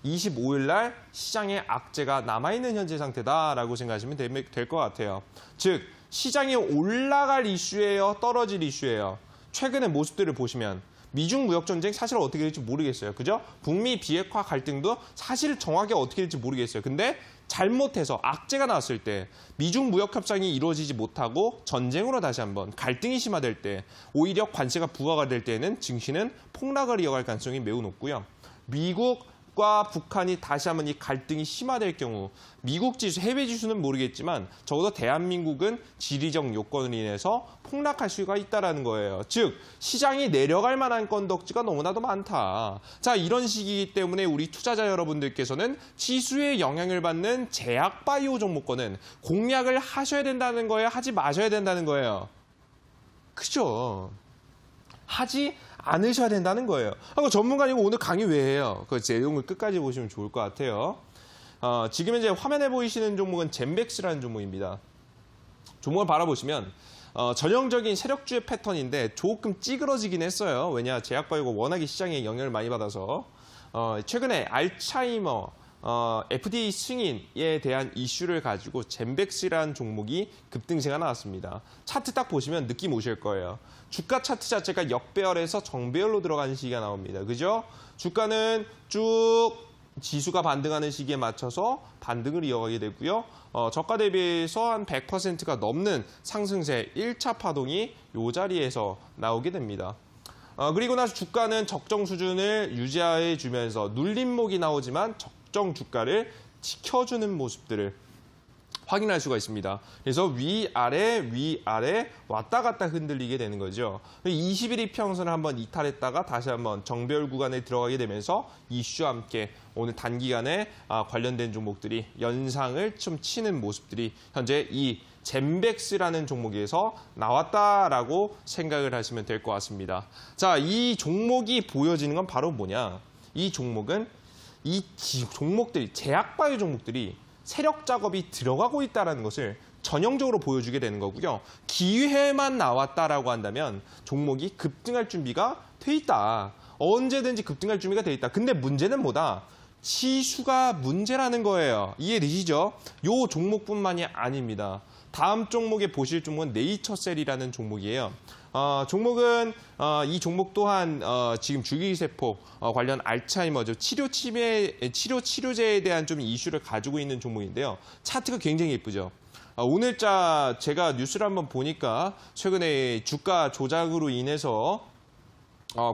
25일 날 시장에 악재가 남아있는 현재 상태다라고 생각하시면 될 것 같아요. 즉 시장이 올라갈 이슈예요, 떨어질 이슈예요. 최근의 모습들을 보시면 미중 무역 전쟁 사실 어떻게 될지 모르겠어요. 그죠? 북미 비핵화 갈등도 사실 정확히 어떻게 될지 모르겠어요. 근데 잘못해서 악재가 나왔을 때 미중 무역 협상이 이루어지지 못하고 전쟁으로 다시 한번 갈등이 심화될 때 오히려 관세가 부과가 될 때는 증시는 폭락을 이어갈 가능성이 매우 높고요. 미국과 북한이 다시 한번 이 갈등이 심화될 경우 미국 지수, 해외 지수는 모르겠지만 적어도 대한민국은 지리적 요건으로 인해서 폭락할 수가 있다는 거예요. 즉 시장이 내려갈 만한 건덕지가 너무나도 많다. 자, 이런 시기이기 때문에 우리 투자자 여러분들께서는 지수의 영향을 받는 제약바이오 종목권은 공략을 하셔야 된다는 거예요? 하지 마셔야 된다는 거예요? 그죠? 하지 않으셔야 된다는 거예요. 전문가님 오늘 강의 왜 해요? 그 내용을 끝까지 보시면 좋을 것 같아요. 지금 이제 화면에 보이시는 종목은 젠백스라는 종목입니다. 종목을 바라보시면 전형적인 세력주의 패턴인데 조금 찌그러지긴 했어요. 왜냐? 제약바이오가 워낙에 시장에 영향을 많이 받아서 최근에 알츠하이머 FDA 승인에 대한 이슈를 가지고 젠백스라는 종목이 급등세가 나왔습니다. 차트 딱 보시면 느낌 오실 거예요. 주가 차트 자체가 역배열에서 정배열로 들어가는 시기가 나옵니다. 그죠? 주가는 쭉 지수가 반등하는 시기에 맞춰서 반등을 이어가게 되고요. 저가 대비해서 한 100%가 넘는 상승세 1차 파동이 이 자리에서 나오게 됩니다. 그리고 나서 주가는 적정 수준을 유지해 주면서 눌림목이 나오지만 적정 주가를 지켜주는 모습들을 확인할 수가 있습니다. 그래서 위아래 왔다 갔다 흔들리게 되는 거죠. 21 이평선을 한번 이탈했다가 다시 한번 정배열 구간에 들어가게 되면서 이슈와 함께 오늘 단기간에 관련된 종목들이 연상을 좀 치는 모습들이 현재 이 젠백스라는 종목에서 나왔다라고 생각을 하시면 될 것 같습니다. 자, 이 종목이 보여지는 건 바로 뭐냐? 이 종목은 이 종목들이 제약바이오 종목들이 세력 작업이 들어가고 있다는 것을 전형적으로 보여주게 되는 거고요. 기회만 나왔다라고 한다면 종목이 급등할 준비가 돼 있다. 언제든지 급등할 준비가 돼 있다. 근데 문제는 뭐다? 지수가 문제라는 거예요. 이해되시죠? 요 종목뿐만이 아닙니다. 다음 종목에 보실 종목은 네이처셀이라는 종목이에요. 종목은 이 종목 또한 지금 줄기세포 관련 알츠하이머죠. 치료제에 대한 좀 이슈를 가지고 있는 종목인데요. 차트가 굉장히 예쁘죠. 오늘자 제가 뉴스를 한번 보니까 최근에 주가 조작으로 인해서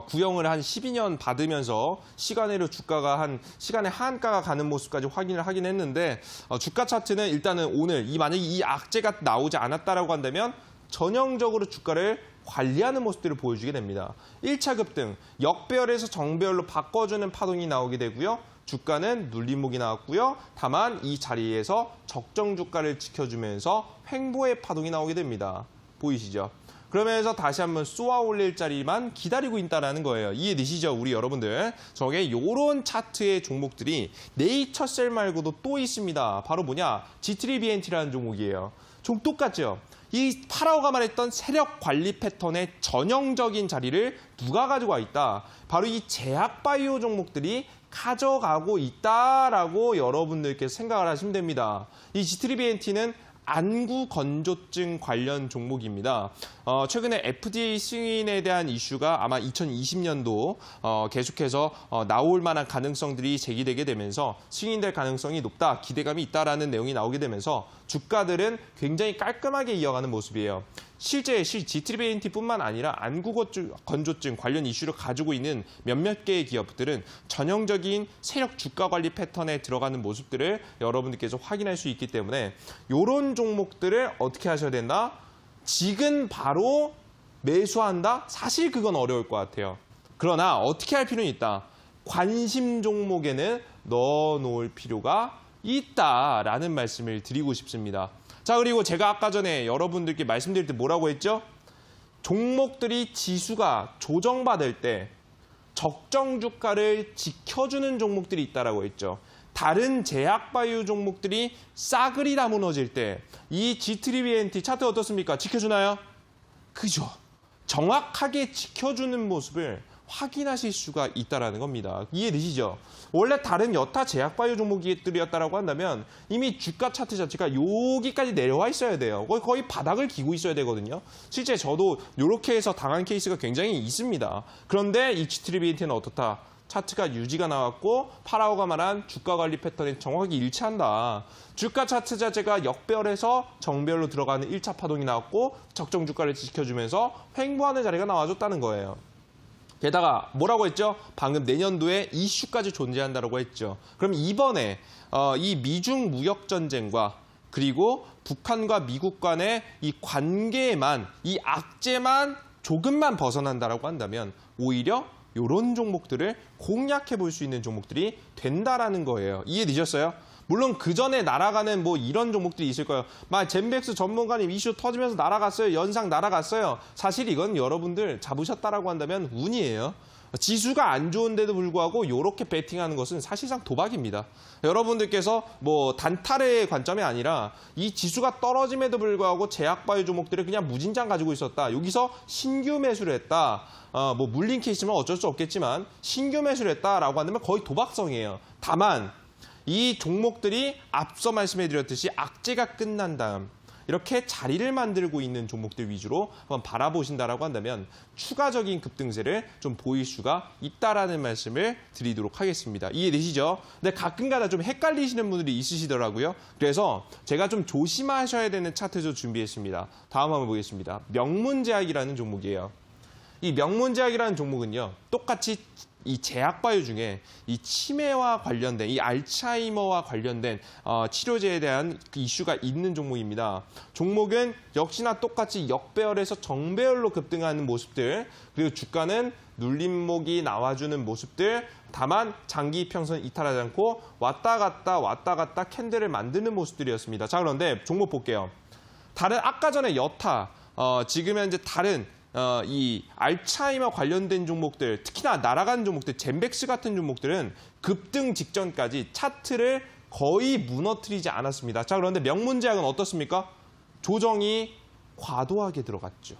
구형을 한 12년 받으면서 시간으로 주가가 시간의 하한가가 가는 모습까지 확인을 하긴 했는데 주가 차트는 일단은 오늘 만약에 이 악재가 나오지 않았다라고 한다면 전형적으로 주가를 관리하는 모습들을 보여주게 됩니다. 1차 급등, 역배열에서 정배열로 바꿔주는 파동이 나오게 되고요. 주가는 눌림목이 나왔고요. 다만 이 자리에서 적정 주가를 지켜주면서 횡보의 파동이 나오게 됩니다. 보이시죠? 그러면서 다시 한번 쏘아 올릴 자리만 기다리고 있다는 거예요. 이해되시죠? 우리 여러분들. 저게 이런 차트의 종목들이 네이처셀 말고도 또 있습니다. 바로 뭐냐? G3BNT라는 종목이에요. 좀 똑같죠? 이 파라오가 말했던 세력 관리 패턴의 전형적인 자리를 누가 가지고 와 있다? 바로 이 제약바이오 종목들이 가져가고 있다라고 여러분들께서 생각을 하시면 됩니다. 이 G3BNT는 안구 건조증 관련 종목입니다. 최근에 FDA 승인에 대한 이슈가 아마 2020년도 계속해서 나올 만한 가능성들이 제기되게 되면서 승인될 가능성이 높다, 기대감이 있다라는 내용이 나오게 되면서 주가들은 굉장히 깔끔하게 이어가는 모습이에요. 실제 G3BNT뿐만 아니라 안구 건조증 관련 이슈를 가지고 있는 몇몇 개의 기업들은 전형적인 세력 주가 관리 패턴에 들어가는 모습들을 여러분들께서 확인할 수 있기 때문에 이런 종목들을 어떻게 하셔야 된다? 지금 바로 매수한다? 사실 그건 어려울 것 같아요. 그러나 어떻게 할 필요는 있다. 관심 종목에는 넣어놓을 필요가 있다라는 말씀을 드리고 싶습니다. 자, 그리고 제가 아까 전에 여러분들께 말씀드릴 때 뭐라고 했죠? 종목들이 지수가 조정받을 때 적정 주가를 지켜주는 종목들이 있다라고 했죠. 다른 제약바이오 종목들이 싸그리 다 무너질 때 이 G3BNT 차트 어떻습니까? 지켜주나요? 그죠. 정확하게 지켜주는 모습을 확인하실 수가 있다는 겁니다. 이해되시죠? 원래 다른 여타 제약바이오 종목들이었다라고 한다면 이미 주가 차트 자체가 여기까지 내려와 있어야 돼요. 거의 바닥을 기고 있어야 되거든요. 실제 저도 이렇게 해서 당한 케이스가 굉장히 있습니다. 그런데 이 G3BNT는 어떻다? 차트가 유지가 나왔고 파라오가 말한 주가 관리 패턴에 정확하게 일치한다. 주가 차트 자체가 역배열에서 정배열로 들어가는 1차 파동이 나왔고 적정 주가를 지켜주면서 횡보하는 자리가 나와줬다는 거예요. 게다가 뭐라고 했죠? 방금 내년도에 이슈까지 존재한다고 했죠. 그럼 이번에 이 미중 무역 전쟁과 그리고 북한과 미국 간의 이 관계만, 이 악재만 조금만 벗어난다라고 한다면 오히려 이런 종목들을 공략해 볼 수 있는 종목들이 된다라는 거예요. 이해되셨어요? 물론 그 전에 날아가는 뭐 이런 종목들이 있을 거예요. 막 젠백스 전문가님 이슈 터지면서 날아갔어요. 연상 날아갔어요. 사실 이건 여러분들 잡으셨다라고 한다면 운이에요. 지수가 안 좋은데도 불구하고 이렇게 베팅하는 것은 사실상 도박입니다. 여러분들께서 뭐 단타의 관점이 아니라 이 지수가 떨어짐에도 불구하고 제약바이오 종목들을 그냥 무진장 가지고 있었다. 여기서 신규 매수를 했다. 뭐 물린 케이스면 어쩔 수 없겠지만 신규 매수를 했다라고 한다면 거의 도박성이에요. 다만 이 종목들이 앞서 말씀해드렸듯이 악재가 끝난 다음 이렇게 자리를 만들고 있는 종목들 위주로 한번 바라보신다라고 한다면 추가적인 급등세를 좀 보일 수가 있다라는 말씀을 드리도록 하겠습니다. 이해되시죠? 근데 가끔가다 좀 헷갈리시는 분들이 있으시더라고요. 그래서 제가 좀 조심하셔야 되는 차트도 준비했습니다. 다음 한번 보겠습니다. 명문제약이라는 종목이에요. 이 명문제약이라는 종목은요, 똑같이 이 제약바이오 중에 이 치매와 관련된, 이 알츠하이머와 관련된 치료제에 대한 이슈가 있는 종목입니다. 종목은 역시나 똑같이 역배열에서 정배열로 급등하는 모습들, 그리고 주가는 눌림목이 나와주는 모습들, 다만 장기 평선 이탈하지 않고 왔다 갔다 캔들을 만드는 모습들이었습니다. 자, 그런데 종목 볼게요. 다른 아까 전에 여타, 지금 현재 다른 이 알츠하이머 관련된 종목들, 특히나 날아가는 종목들, 젠백스 같은 종목들은 급등 직전까지 차트를 거의 무너뜨리지 않았습니다. 자, 그런데 명문제약은 어떻습니까? 조정이 과도하게 들어갔죠.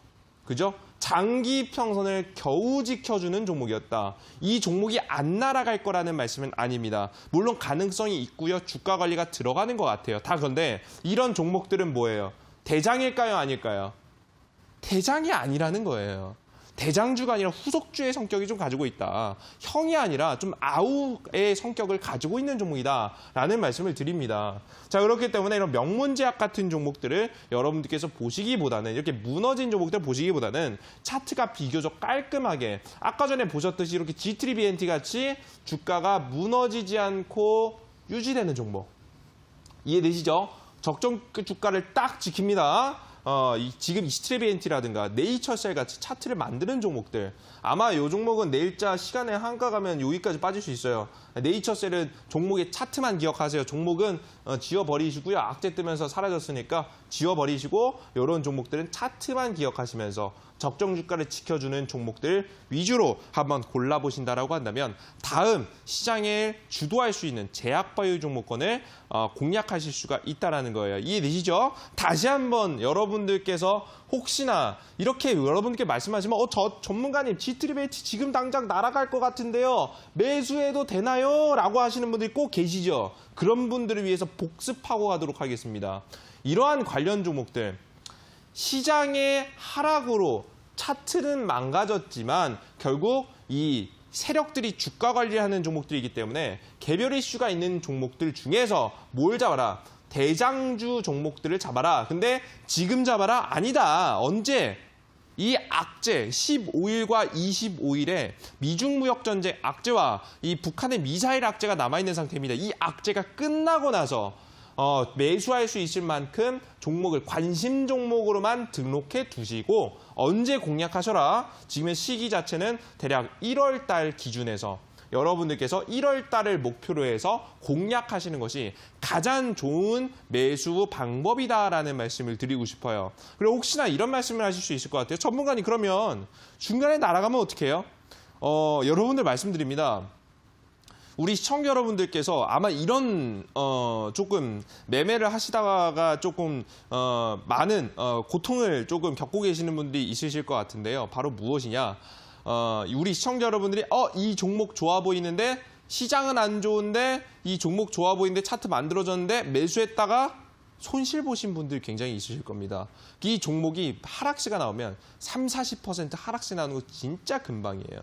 그죠? 장기 평선을 겨우 지켜주는 종목이었다. 이 종목이 안 날아갈 거라는 말씀은 아닙니다. 물론 가능성이 있고요. 주가 관리가 들어가는 것 같아요. 다 그런데 이런 종목들은 뭐예요? 대장일까요? 아닐까요? 대장이 아니라는 거예요. 대장주가 아니라 후속주의 성격이 좀 가지고 있다. 형이 아니라 좀 아우의 성격을 가지고 있는 종목이다라는 말씀을 드립니다. 자, 그렇기 때문에 이런 명문제약 같은 종목들을 여러분들께서 보시기보다는, 이렇게 무너진 종목들 보시기보다는 차트가 비교적 깔끔하게 아까 전에 보셨듯이 이렇게 G3BNT 같이 주가가 무너지지 않고 유지되는 종목. 이해되시죠? 적정 주가를 딱 지킵니다. 지금 G3BNT라든가 네이처셀 같이 차트를 만드는 종목들, 아마 이 종목은 내일자 시간에 한가 가면 여기까지 빠질 수 있어요. 네이처셀은 종목의 차트만 기억하세요. 종목은 지워버리시고요. 악재 뜨면서 사라졌으니까 지워버리시고 이런 종목들은 차트만 기억하시면서 적정 주가를 지켜주는 종목들 위주로 한번 골라보신다라고 한다면 다음 시장에 주도할 수 있는 제약바이오 종목권을 공략하실 수가 있다는 거예요. 이해되시죠? 다시 한번 여러분들께서 혹시나 이렇게 여러분께 말씀하시면 저 전문가님 G3BNT 지금 당장 날아갈 것 같은데요. 매수해도 되나요? 라고 하시는 분들이 꼭 계시죠? 그런 분들을 위해서 복습하고 가도록 하겠습니다. 이러한 관련 종목들, 시장의 하락으로 차트는 망가졌지만 결국 이 세력들이 주가 관리하는 종목들이기 때문에 개별 이슈가 있는 종목들 중에서 뭘 잡아라? 대장주 종목들을 잡아라. 근데 지금 잡아라? 아니다. 언제? 이 악재 15일과 25일에 미중 무역 전쟁 악재와 이 북한의 미사일 악재가 남아있는 상태입니다. 이 악재가 끝나고 나서 매수할 수 있을 만큼 종목을 관심 종목으로만 등록해 두시고 언제 공략하셔라. 지금의 시기 자체는 대략 1월 달 기준에서 여러분들께서 1월 달을 목표로 해서 공략하시는 것이 가장 좋은 매수 방법이다라는 말씀을 드리고 싶어요. 그리고 혹시나 이런 말씀을 하실 수 있을 것 같아요. 전문가님, 그러면 중간에 날아가면 어떻게 해요? 여러분들 말씀드립니다. 우리 시청자 여러분들께서 아마 이런 조금 매매를 하시다가 조금 많은 고통을 조금 겪고 계시는 분들이 있으실 것 같은데요. 바로 무엇이냐? 우리 시청자 여러분들이 이 종목 좋아 보이는데 시장은 안 좋은데 이 종목 좋아 보이는데 차트 만들어졌는데 매수했다가 손실 보신 분들 굉장히 있으실 겁니다. 이 종목이 하락세가 나오면 30-40% 하락세 나오는 거 진짜 금방이에요.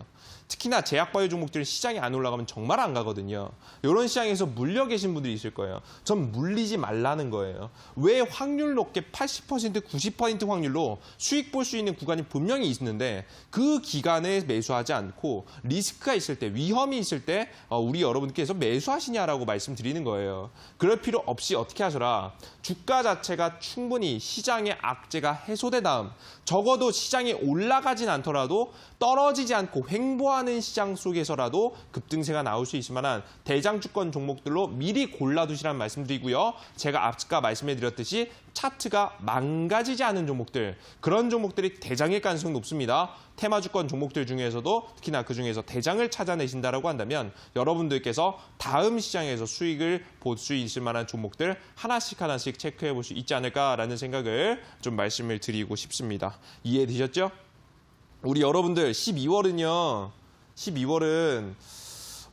특히나 제약바이오 종목들은 시장이 안 올라가면 정말 안 가거든요. 이런 시장에서 물려 계신 분들이 있을 거예요. 전 물리지 말라는 거예요. 왜 확률 높게 80%, 90% 확률로 수익 볼 수 있는 구간이 분명히 있는데 그 기간에 매수하지 않고 리스크가 있을 때, 위험이 있을 때 우리 여러분께서 매수하시냐라고 말씀드리는 거예요. 그럴 필요 없이 어떻게 하셔라. 주가 자체가 충분히 시장의 악재가 해소된 다음 적어도 시장이 올라가진 않더라도 떨어지지 않고 횡보하는 시장 속에서라도 급등세가 나올 수 있을 만한 대장주권 종목들로 미리 골라두시라는 말씀드리고요. 제가 아까 말씀해드렸듯이 차트가 망가지지 않은 종목들, 그런 종목들이 대장일 가능성이 높습니다. 테마주권 종목들 중에서도 특히나 그중에서 대장을 찾아내신다라고 한다면 여러분들께서 다음 시장에서 수익을 볼 수 있을 만한 종목들 하나씩 체크해 볼 수 있지 않을까라는 생각을 좀 말씀을 드리고 싶습니다. 이해되셨죠? 우리 여러분들 12월은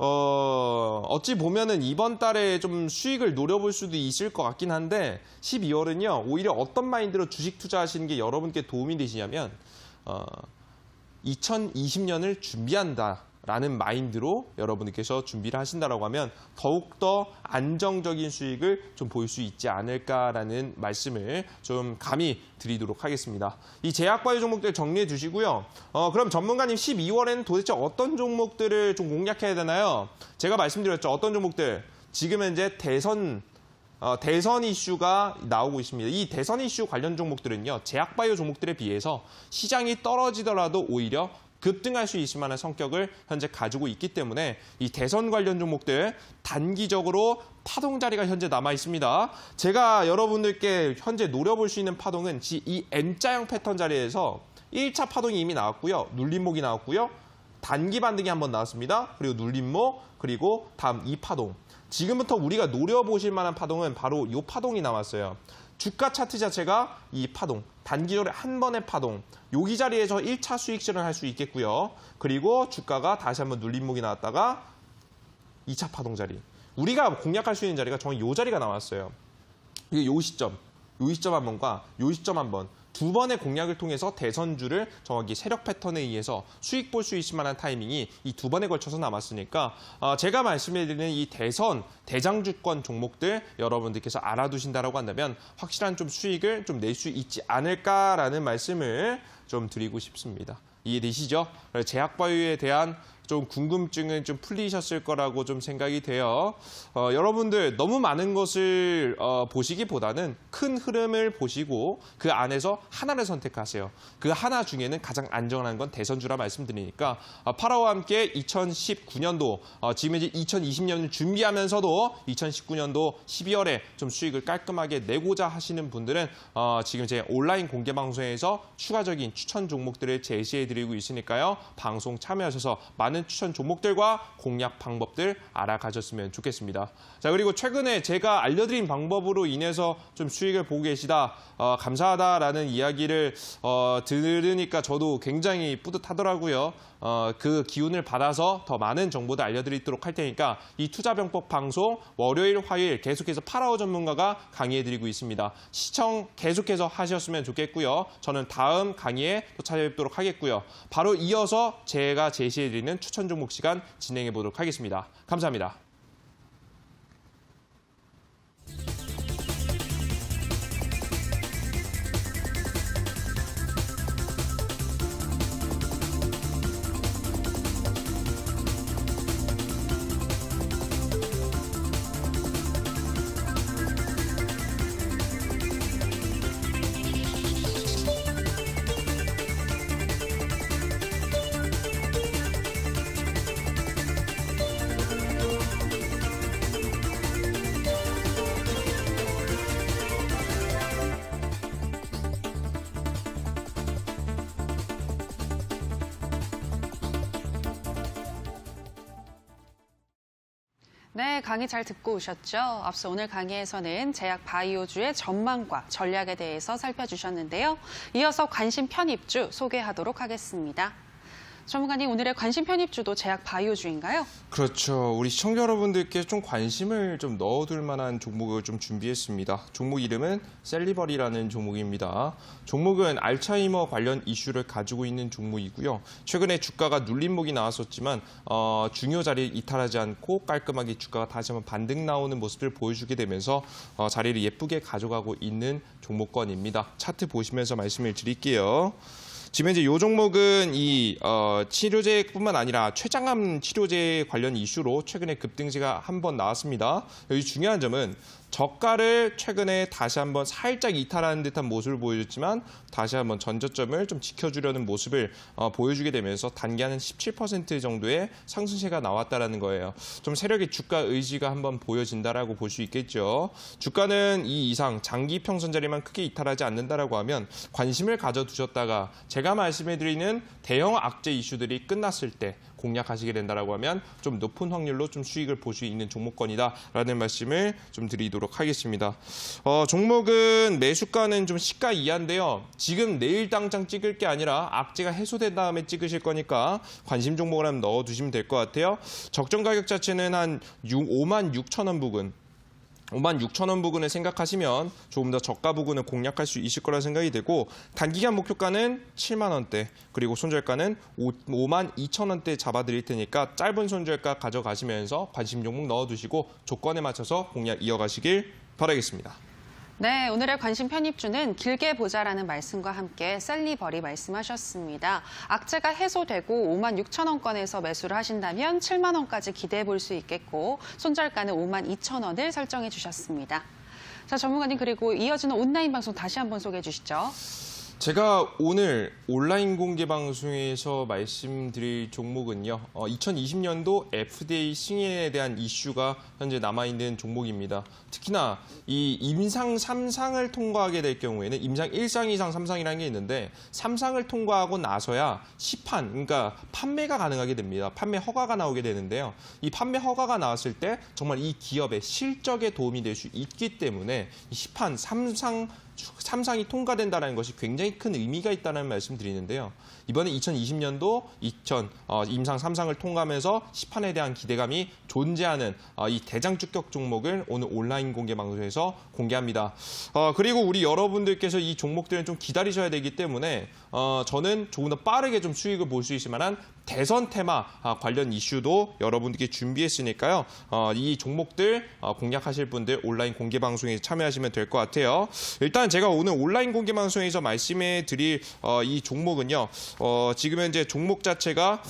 어찌 보면은 이번 달에 좀 수익을 노려볼 수도 있을 것 같긴 한데 12월은요 오히려 어떤 마인드로 주식 투자하시는 게 여러분께 도움이 되시냐면 2020년을 준비한다라는 마인드로 여러분들께서 준비를 하신다라고 하면 더욱더 안정적인 수익을 좀 볼 수 있지 않을까라는 말씀을 좀 감히 드리도록 하겠습니다. 이 제약바이오 종목들 정리해 주시고요. 그럼 전문가님 12월에는 도대체 어떤 종목들을 좀 공략해야 되나요? 제가 말씀드렸죠. 어떤 종목들? 지금 현재 대선 이슈가 나오고 있습니다. 이 대선 이슈 관련 종목들은요, 제약바이오 종목들에 비해서 시장이 떨어지더라도 오히려 급등할 수 있을 만한 성격을 현재 가지고 있기 때문에 이 대선 관련 종목들 단기적으로 파동 자리가 현재 남아 있습니다. 제가 여러분들께 현재 노려볼 수 있는 파동은 이 M자형 패턴 자리에서 1차 파동이 이미 나왔고요. 눌림목이 나왔고요. 단기 반등이 한번 나왔습니다. 그리고 눌림목, 그리고 다음 이 파동. 지금부터 우리가 노려보실 만한 파동은 바로 이 파동이 나왔어요. 주가 차트 자체가 이 파동, 단기적으로 한 번의 파동, 여기 자리에서 1차 수익 실현을 할 수 있겠고요. 그리고 주가가 다시 한번 눌림목이 나왔다가 2차 파동 자리. 우리가 공략할 수 있는 자리가 정확히 이 자리가 나왔어요. 이게 요 시점 한 번과 요 시점 한 번. 두 번의 공략을 통해서 대선주를 정확히 세력 패턴에 의해서 수익 볼 수 있을 만한 타이밍이 이 두 번에 걸쳐서 남았으니까 제가 말씀해드리는 이 대장주권 종목들 여러분들께서 알아두신다라고 한다면 확실한 좀 수익을 좀 낼 수 있지 않을까라는 말씀을 좀 드리고 싶습니다. 이해되시죠? 제약바이오에 대한 좀 궁금증은 좀 풀리셨을 거라고 좀 생각이 돼요. 여러분들 너무 많은 것을 보시기보다는 큰 흐름을 보시고 그 안에서 하나를 선택하세요. 그 하나 중에는 가장 안전한 건 대선주라 말씀드리니까 파라와 함께 2019년도 지금 이제 2020년을 준비하면서도 2019년도 12월에 좀 수익을 깔끔하게 내고자 하시는 분들은 지금 제 온라인 공개 방송에서 추가적인 추천 종목들을 제시해드리고 있으니까요. 방송 참여하셔서 많은 추천 종목들과 공략 방법들 알아가셨으면 좋겠습니다. 자, 그리고 최근에 제가 알려드린 방법으로 인해서 좀 수익을 보고 계시다, 감사하다라는 이야기를 들으니까 저도 굉장히 뿌듯하더라고요. 그 기운을 받아서 더 많은 정보도 알려드리도록 할 테니까 이 투자병법 방송 월요일, 화요일 계속해서 파라오 전문가가 강의해드리고 있습니다. 시청 계속해서 하셨으면 좋겠고요. 저는 다음 강의에 또 찾아뵙도록 하겠고요. 바로 이어서 제가 제시해드리는 추천 종목 시간 진행해 보도록 하겠습니다. 감사합니다. 네, 강의 잘 듣고 오셨죠? 앞서 오늘 강의에서는 제약 바이오주의 전망과 전략에 대해서 살펴주셨는데요. 이어서 관심 편입주 소개하도록 하겠습니다. 전문가님, 오늘의 관심 편입주도 제약 바이오주인가요? 그렇죠. 우리 시청자 여러분들께 좀 관심을 좀 넣어둘 만한 종목을 좀 준비했습니다. 종목 이름은 셀리버리라는 종목입니다. 종목은 알츠하이머 관련 이슈를 가지고 있는 종목이고요. 최근에 주가가 눌림목이 나왔었지만 중요 자리에 이탈하지 않고 깔끔하게 주가가 다시 한번 반등 나오는 모습을 보여주게 되면서 자리를 예쁘게 가져가고 있는 종목권입니다. 차트 보시면서 말씀을 드릴게요. 지금 현재 이 종목은 이 치료제뿐만 아니라 췌장암 치료제 관련 이슈로 최근에 급등세가 한번 나왔습니다. 여기 중요한 점은 저가를 최근에 다시 한번 살짝 이탈하는 듯한 모습을 보여줬지만 다시 한번 전저점을 좀 지켜주려는 모습을 보여주게 되면서 단기 한 17% 정도의 상승세가 나왔다라는 거예요. 좀 세력의 주가 의지가 한번 보여진다라고 볼 수 있겠죠. 주가는 이 이상 장기 평선 자리만 크게 이탈하지 않는다라고 하면 관심을 가져두셨다가 제가 말씀해드리는 대형 악재 이슈들이 끝났을 때 공략하시게 된다라고 하면 좀 높은 확률로 좀 수익을 볼 수 있는 종목권이다라는 말씀을 좀 드리도록 하겠습니다. 종목은 매수가는 좀 시가 이하인데요. 지금 내일 당장 찍을 게 아니라 악재가 해소된 다음에 찍으실 거니까 관심 종목을 한번 넣어두시면 될 것 같아요. 적정 가격 자체는 한 56,000원 부근. 56,000원 부근을 생각하시면 조금 더 저가 부근을 공략할 수 있을 거라 생각이 되고 단기간 목표가는 7만 원대 그리고 손절가는 52,000원대 잡아드릴 테니까 짧은 손절가 가져가시면서 관심 종목 넣어두시고 조건에 맞춰서 공략 이어가시길 바라겠습니다. 네, 오늘의 관심 편입주는 길게 보자라는 말씀과 함께 셀리버리 말씀하셨습니다. 악재가 해소되고 56,000원권에서 매수를 하신다면 7만 원까지 기대해 볼 수 있겠고 손절가는 52,000원을 설정해 주셨습니다. 자, 전문가님 그리고 이어지는 온라인 방송 다시 한번 소개해 주시죠. 제가 오늘 온라인 공개 방송에서 말씀드릴 종목은요. 2020년도 FDA 승인에 대한 이슈가 현재 남아있는 종목입니다. 특히나 이 임상 3상을 통과하게 될 경우에는 임상 1상, 2상, 3상이라는 게 있는데 3상을 통과하고 나서야 시판, 그러니까 판매가 가능하게 됩니다. 판매 허가가 나오게 되는데요. 이 판매 허가가 나왔을 때 정말 이 기업의 실적에 도움이 될 수 있기 때문에 이 시판 3상이 통과된다는 것이 굉장히 큰 의미가 있다는 말씀 드리는데요. 이번에 2020년도 임상 3상을 통과하면서 시판에 대한 기대감이 존재하는 이 대장주격 종목을 오늘 온라인 공개 방송에서 공개합니다. 그리고 우리 여러분들께서 이 종목들은 좀 기다리셔야 되기 때문에 저는 조금 더 빠르게 좀 수익을 볼 수 있을 만한 대선 테마 관련 이슈도 여러분들께 준비했으니까요. 이 종목들 공략하실 분들 온라인 공개 방송에 참여하시면 될 것 같아요. 일단 제가 오늘 온라인 공개 방송에서 말씀해 드릴 이 종목은요. 지금 현재 종목 자체가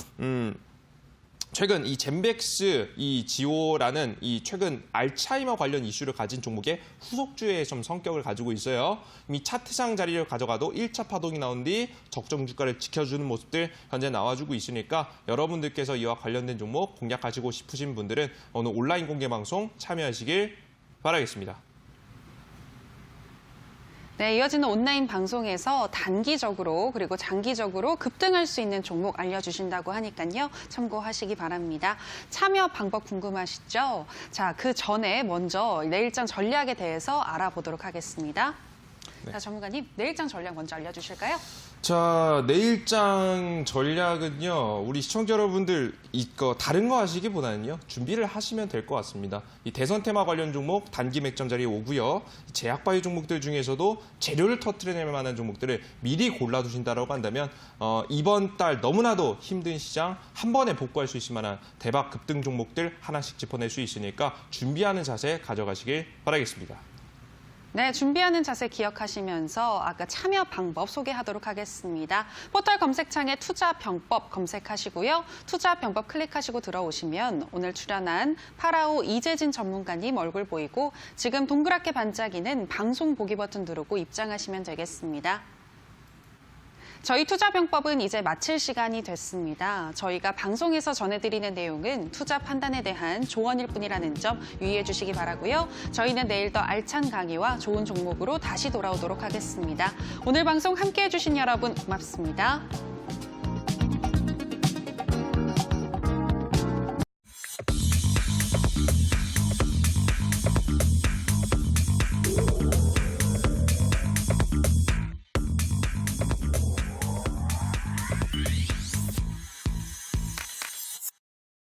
최근 이 젠백스 이 지오라는 이 최근 알츠하이머 관련 이슈를 가진 종목의 후속주의 좀 성격을 가지고 있어요. 이미 차트상 자리를 가져가도 1차 파동이 나온 뒤 적정 주가를 지켜주는 모습들 현재 나와주고 있으니까 여러분들께서 이와 관련된 종목 공략하시고 싶으신 분들은 오늘 온라인 공개 방송 참여하시길 바라겠습니다. 네, 이어지는 온라인 방송에서 단기적으로 그리고 장기적으로 급등할 수 있는 종목 알려주신다고 하니까요. 참고하시기 바랍니다. 참여 방법 궁금하시죠? 자, 그 전에 먼저 내일장 전략에 대해서 알아보도록 하겠습니다. 자, 전문가님, 내일장 전략 먼저 알려주실까요? 자, 내일장 전략은요. 우리 시청자 여러분들 이거 다른 거 하시기보다는요. 준비를 하시면 될 것 같습니다. 이 대선 테마 관련 종목 단기 맥점 자리에 오고요. 제약바이오 종목들 중에서도 재료를 터트려낼 만한 종목들을 미리 골라두신다라고 한다면 이번 달 너무나도 힘든 시장 한 번에 복구할 수 있을 만한 대박 급등 종목들 하나씩 짚어낼 수 있으니까 준비하는 자세 가져가시길 바라겠습니다. 네, 준비하는 자세 기억하시면서 아까 참여 방법 소개하도록 하겠습니다. 포털 검색창에 투자병법 검색하시고요. 투자병법 클릭하시고 들어오시면 오늘 출연한 파라오 이재진 전문가님 얼굴 보이고 지금 동그랗게 반짝이는 방송 보기 버튼 누르고 입장하시면 되겠습니다. 저희 투자병법은 이제 마칠 시간이 됐습니다. 저희가 방송에서 전해드리는 내용은 투자 판단에 대한 조언일 뿐이라는 점 유의해 주시기 바라고요. 저희는 내일 더 알찬 강의와 좋은 종목으로 다시 돌아오도록 하겠습니다. 오늘 방송 함께해 주신 여러분 고맙습니다.